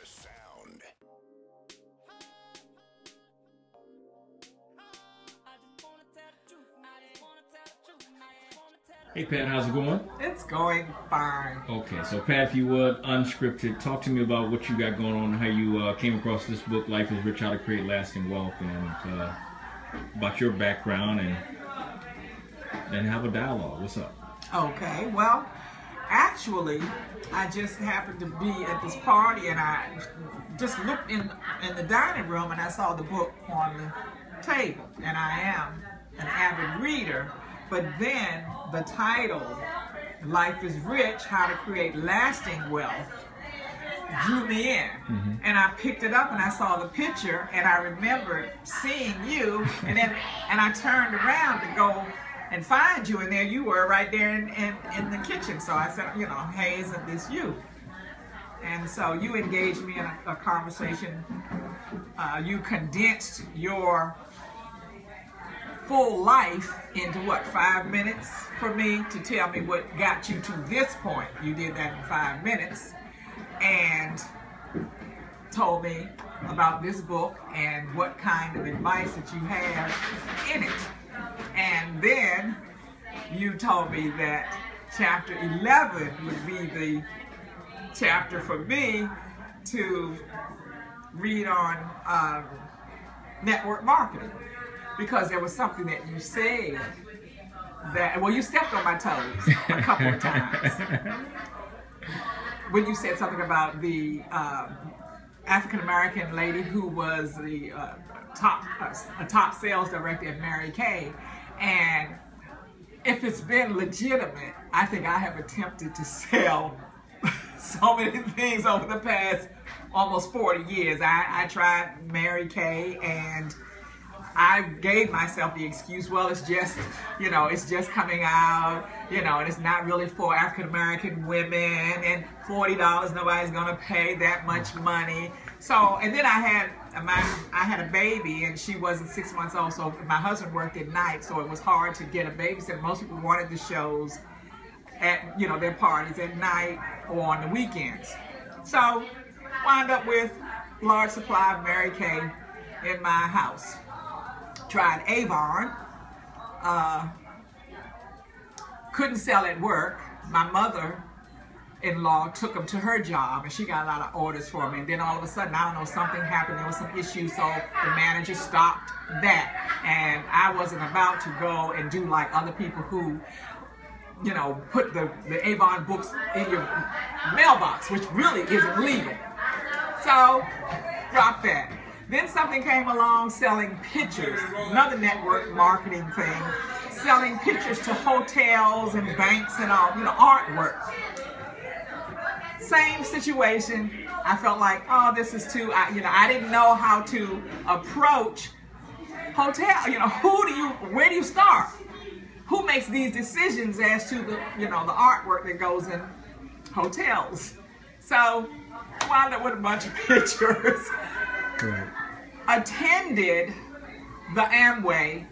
sound. Hey Pat, how's it going? It's going fine. Okay, so Pat, if you would, unscripted, talk to me about what you got going on, how you came across this book, Life is Rich, How to Create Lasting Wealth, and about your background, and have a dialogue. What's up? Okay, well, actually, I just happened to be at this party, and I just looked in the dining room, and I saw the book on the table, and I am an avid reader. But then the title, Life is Rich, How to Create Lasting Wealth, drew me in. Mm-hmm. And I picked it up and I saw the picture and I remembered seeing you, and I turned around to go and find you, and there you were right there in the kitchen. So I said, hey, isn't this you? And so you engaged me in a conversation. You condensed your full life into what, 5 minutes for me to tell me what got you to this point. You did that in 5 minutes and told me about this book and what kind of advice that you have in it. And then you told me that chapter 11 would be the chapter for me to read on network marketing. Because there was something that you said that, well, you stepped on my toes a couple of times. When you said something about the African-American lady who was the top sales director at Mary Kay. And if it's been legitimate, I think I have attempted to sell so many things over the past almost 40 years. I tried Mary Kay, and I gave myself the excuse, well, it's just, it's just coming out, and it's not really for African-American women, and $40, nobody's gonna pay that much money. So, and then I had a baby, and she wasn't 6 months old, so my husband worked at night, so it was hard to get a babysitter. Most people wanted the shows at, their parties at night or on the weekends. So, wound up with large supply of Mary Kay in my house. Tried Avon, couldn't sell at work. My mother-in-law took them to her job, and she got a lot of orders for me. And then all of a sudden, I don't know, something happened. There was some issue, so the manager stopped that. And I wasn't about to go and do like other people who, put the Avon books in your mailbox, which really isn't legal. So, drop that. Then something came along selling pictures, another network marketing thing, selling pictures to hotels and banks and all, artwork. Same situation. I felt like, oh, this is too, I didn't know how to approach hotel. Where do you start? Who makes these decisions as to the, the artwork that goes in hotels? So, wound up with a bunch of pictures. Right. Attended the Amway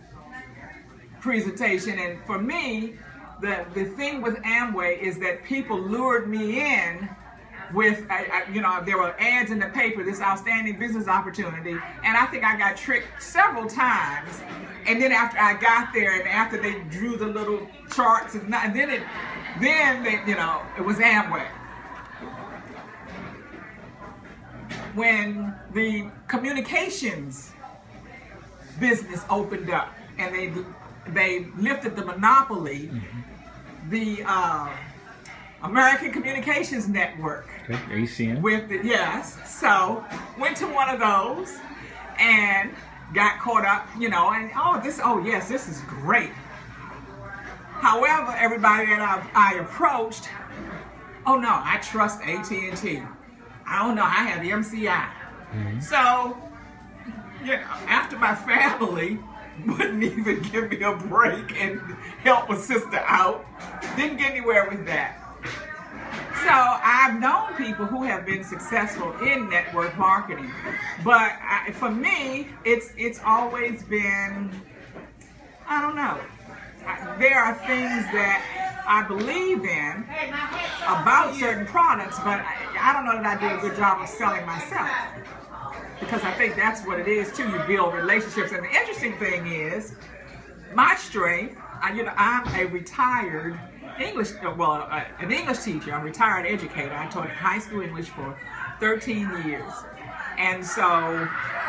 presentation, and for me, the thing with Amway is that people lured me in with, there were ads in the paper, this outstanding business opportunity, and I think I got tricked several times. And then after I got there, and after they drew the little charts, and then it was Amway. When the communications business opened up and they lifted the monopoly, mm-hmm. the American Communications Network. Okay, ACN. Yes. So went to one of those and got caught up, and this is great. However, everybody that I approached, oh no, I trust AT&T. I don't know, I have the MCI. Mm-hmm. So, after my family wouldn't even give me a break and help a sister out, didn't get anywhere with that. So, I've known people who have been successful in network marketing, but for me, it's always been, I don't know. There are things that I believe in about certain products, but I don't know that I did a good job of selling myself. Because I think that's what it is too. You build relationships, and the interesting thing is, my strength. I'm a retired English, an English teacher. I'm a retired educator. I taught high school English for 13 years, and so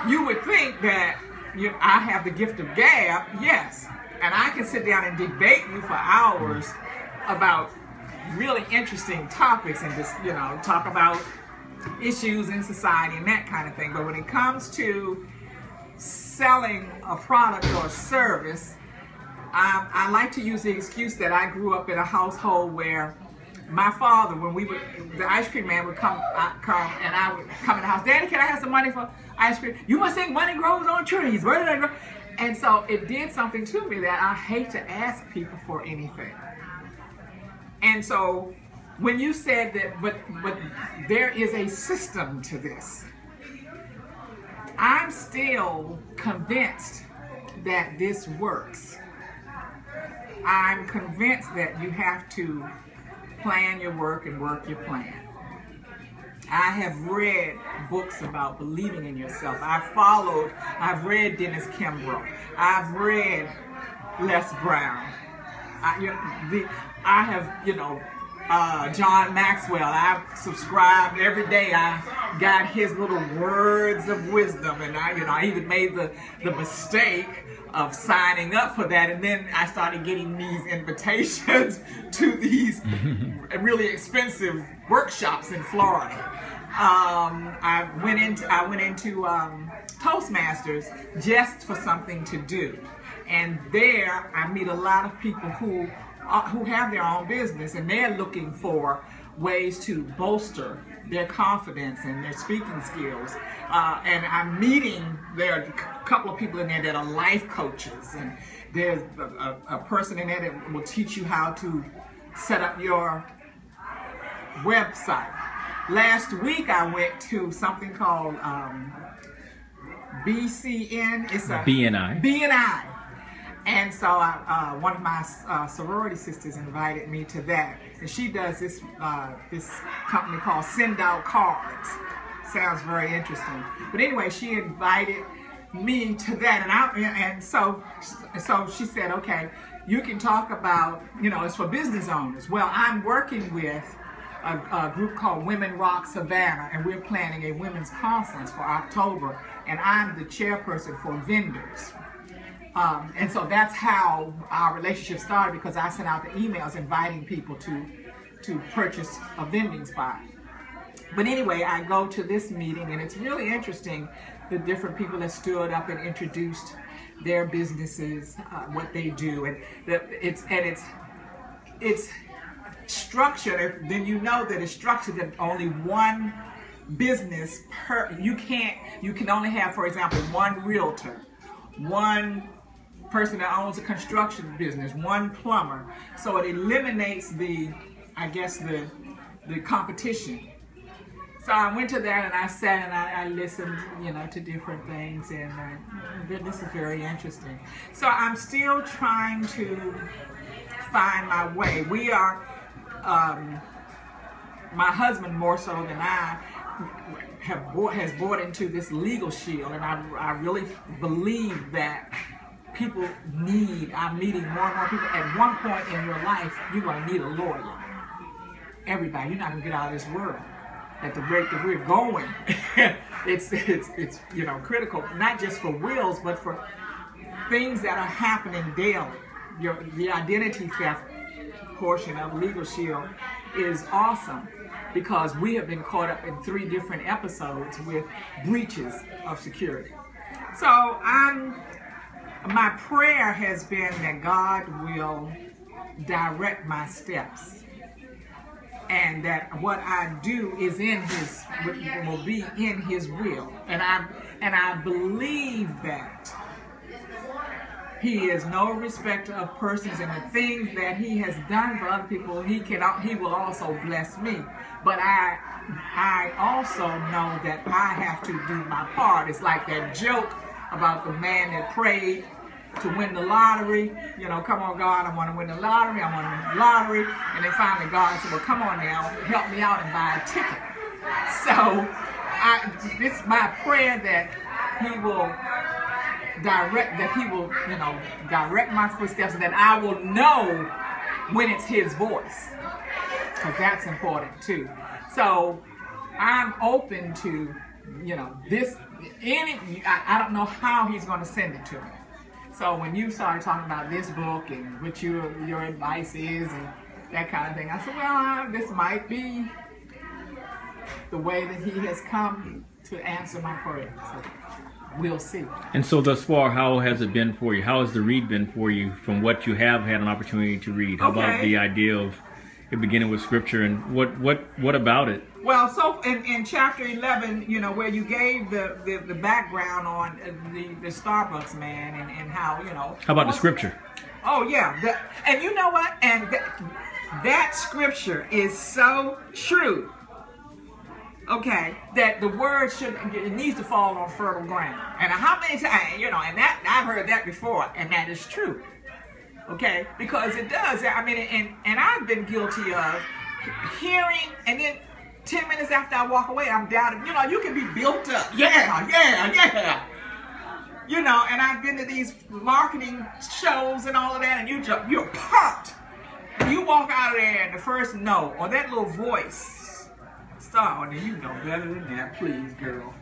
you would think that I have the gift of gab, yes, and I can sit down and debate you for hours about really interesting topics and just talk about issues in society and that kind of thing. But when it comes to selling a product or a service, I like to use the excuse that I grew up in a household where my father, when the ice cream man would come and I would come in the house, Daddy, can I have some money for ice cream? You must think money grows on trees. Where did I grow? And so it did something to me that I hate to ask people for anything. And so when you said that, but there is a system to this, I'm still convinced that this works. I'm convinced that you have to plan your work and work your plan. I have read books about believing in yourself. I've read Dennis Kimbrough. I've read Les Brown. I have, John Maxwell. I've subscribed every day. I got his little words of wisdom, and I even made the mistake of signing up for that, and then I started getting these invitations to these really expensive workshops in Florida. I went into Toastmasters just for something to do, and there I meet a lot of people who have their own business, and they're looking for ways to bolster their confidence and their speaking skills. And I'm meeting, there are a couple of people in there that are life coaches, and there's a person in there that will teach you how to set up your website. Last week I went to something called BCN. It's a BNI. And so one of my sorority sisters invited me to that, and she does this company called Send Out Cards. Sounds very interesting. But anyway, she invited me to that, and so she said, okay, you can talk about, it's for business owners. Well, I'm working with a group called Women Rock Savannah, and we're planning a women's conference for October, and I'm the chairperson for vendors. And so that's how our relationship started, because I sent out the emails inviting people to purchase a vending spot. But anyway, I go to this meeting, and it's really interesting, the different people that stood up and introduced their businesses, what they do, and it's structured. Then you know that it's structured that only one business you can only have, for example, one realtor, one person that owns a construction business, one plumber. So it eliminates the competition. So I went to that, and I sat and I listened, to different things, and this is very interesting. So I'm still trying to find my way. We are, my husband more so than I, has bought into this Legal Shield, and I really believe that people I'm meeting more and more people. At one point in your life, you're going to need a lawyer. Everybody, you're not going to get out of this world. At the rate that we're going, it's critical, not just for wills, but for things that are happening daily. The identity theft portion of Legal Shield is awesome, because we have been caught up in 3 different episodes with breaches of security. So my prayer has been that God will direct my steps, and that what I do is will be in His will, and I believe that He is no respecter of persons, and the things that He has done for other people, He will also bless me. But I also know that I have to do my part. It's like that joke about the man that prayed to win the lottery. You know, come on, God, I want to win the lottery. I want to win the lottery. And then finally God said, well, come on now, help me out and buy a ticket. So it's my prayer that he will direct my footsteps, and that I will know when it's his voice, because that's important too. So I'm open to, you know, I don't know how he's going to send it to me. So when you started talking about this book and what your advice is and that kind of thing, I said, well, this might be the way that he has come to answer my prayers. So we'll see. And so thus far, how has it been for you? How has the read been for you from what you have had an opportunity to read? How about the idea of it beginning with scripture, and what about it? Well, so in chapter 11, you know, where you gave the background on the Starbucks man and how, you know. How about the scripture? Oh, yeah. And you know what? And that scripture is so true. Okay, that the word it needs to fall on fertile ground. And how many times, you know, and that I've heard that before, and that is true. Okay, because it does. I mean, and I've been guilty of hearing, and then 10 minutes after I walk away, I'm doubting. You know, you can be built up. Yeah. You know, and I've been to these marketing shows and all of that, and you're pumped. You walk out of there, and the first note, or that little voice, start, and you know better than that, please, girl.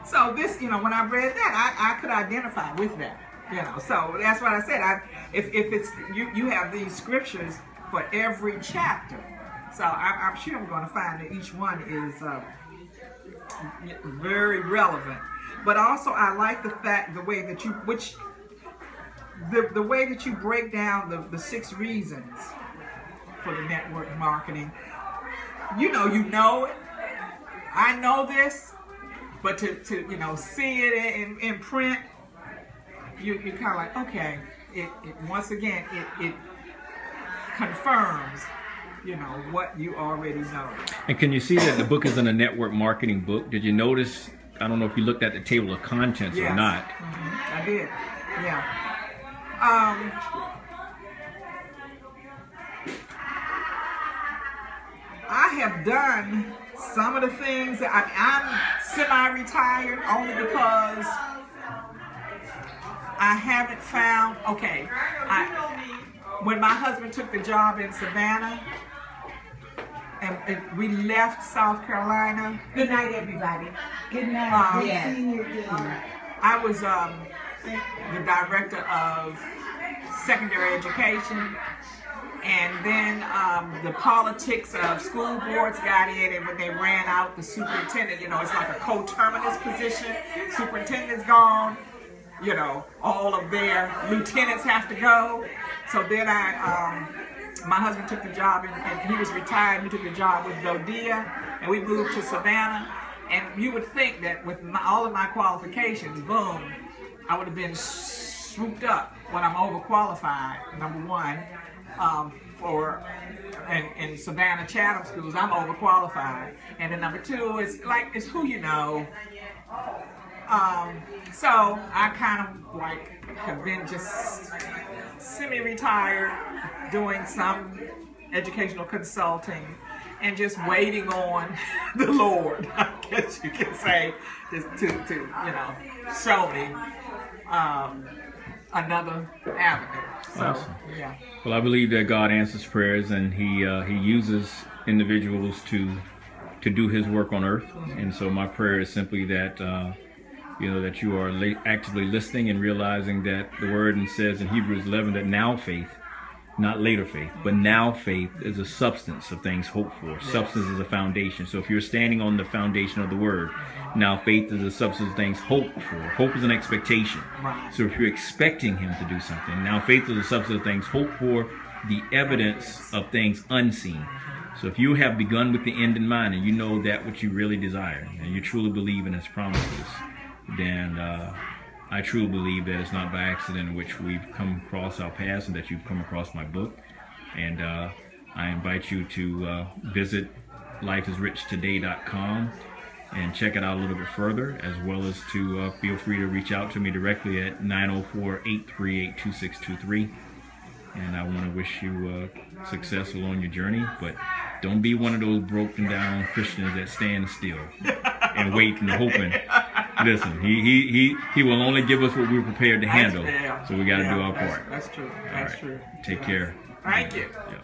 So this, you know, when I read that, I could identify with that. You know, so that's what I said. If it's you have these scriptures for every chapter, so I'm sure I'm going to find that each one is very relevant. But also, I like the way that you the way that you break down the 6 reasons for the network marketing. You know it. I know this, but to you know, see it in print, you're kind of like, okay, it once again it confirms, you know, what you already know. And can you see that the book isn't a network marketing book? Did you notice? I don't know if you looked at the table of contents or not. Mm-hmm. I did. Yeah. I have done some of the things that I'm semi-retired only because I haven't found, okay, when my husband took the job in Savannah and we left South Carolina. Good night, everybody. Good night. I was the director of secondary education, and then the politics of school boards got in, and when they ran out the superintendent, you know, it's like a coterminous position. Superintendent's gone. You know, all of their lieutenants have to go. So then my husband took the job, and he was retired. He took the job with Dodia, and we moved to Savannah. And you would think that with all of my qualifications, boom, I would have been swooped up when I'm overqualified, number one, in Savannah Chatham schools, I'm overqualified. And then number two, it's who you know. So I kind of like have been just semi-retired, doing some educational consulting and just waiting on the Lord, I guess you can say, just to you know, show me another avenue. So, awesome. Yeah. Well, I believe that God answers prayers, and He uses individuals to do His work on earth. Mm-hmm. And so my prayer is simply that you know, that you are actively listening and realizing that the Word says in Hebrews 11 that now faith, not later faith, but now faith is a substance of things hoped for. Yes. Substance is a foundation. So if you're standing on the foundation of the Word, now faith is a substance of things hoped for. Hope is an expectation. Right. So if you're expecting Him to do something, now faith is a substance of things hoped for, the evidence of things unseen. So if you have begun with the end in mind, and you know that what you really desire, and you truly believe in His promises, then I truly believe that it's not by accident in which we've come across our paths and that you've come across my book. And I invite you to visit lifeisrichtoday.com and check it out a little bit further, as well as to feel free to reach out to me directly at 904-838-2623. And I want to wish you success along your journey, but don't be one of those broken down Christians that stand still and wait and hoping. Listen, he will only give us what we're prepared to handle, so we got to do our part. That's true. That's true. Take care. Thank you. Yeah.